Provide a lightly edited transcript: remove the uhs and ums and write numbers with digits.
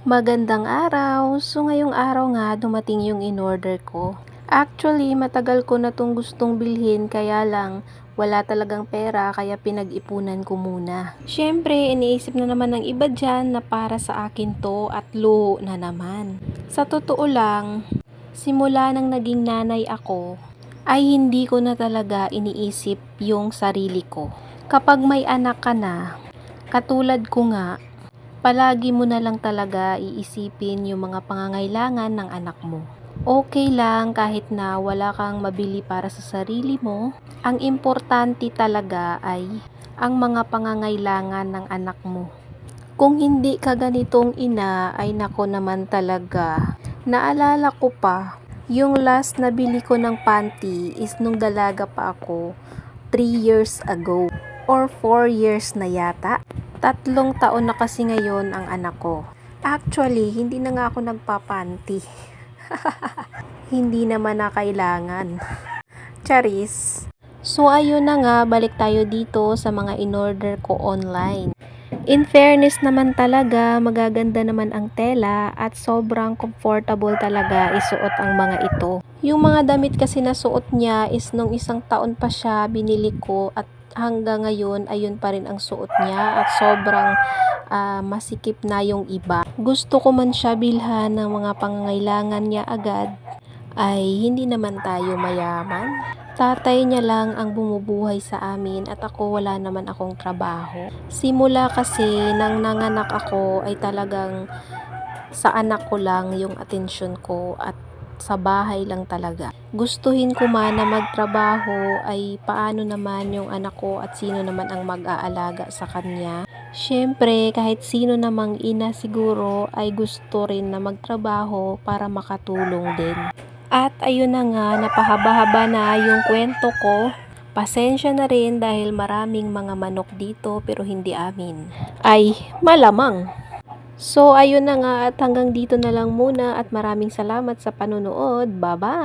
Magandang araw! So ngayong araw nga dumating yung in-order ko. Actually, matagal ko na tong gustong bilhin kaya lang wala talagang pera kaya pinag-ipunan ko muna. Siyempre, iniisip na naman ng iba dyan na para sa akin to at luho na naman. Sa totoo lang, simula nang naging nanay ako, ay hindi ko na talaga iniisip yung sarili ko. Kapag may anak ka na, katulad ko nga, palagi mo na lang talaga iisipin yung mga pangangailangan ng anak mo. Okay lang kahit na wala kang mabili para sa sarili mo, ang importante talaga ay ang mga pangangailangan ng anak mo. Kung hindi ka ganitong ina ay nako naman talaga. Naalala ko pa, yung last na bili ko ng panty is nung dalaga pa ako 3 years ago or 4 years na yata. 3 taon na kasi ngayon ang anak ko. Actually, hindi na nga ako nagpapanty. Hindi naman na kailangan. Charis. So ayun na nga, balik tayo dito sa mga in-order ko online. In fairness naman talaga, magaganda naman ang tela at sobrang comfortable talaga isuot ang mga ito. Yung mga damit kasi na suot niya is nung 1 taon pa siya binili ko at hanggang ngayon ayun pa rin ang suot niya at sobrang masikip na yung iba. Gusto ko man siya bilhan ng mga pangangailangan niya agad ay hindi naman tayo mayaman. Tatay niya lang ang bumubuhay sa amin at ako wala naman akong trabaho. Simula kasi nang nanganak ako ay talagang sa anak ko lang yung atensyon ko at sa bahay lang talaga. Gustuhin ko man na magtrabaho ay paano naman yung anak ko at sino naman ang mag-aalaga sa kanya. Siyempre, kahit sino namang ina siguro ay gusto rin na magtrabaho para makatulong din. At ayun na nga, napahaba-haba na yung kwento ko. Pasensya na rin dahil maraming mga manok dito pero hindi amin. Ay, malamang! So ayun na nga at hanggang dito na lang muna at maraming salamat sa panonood. Bye-bye!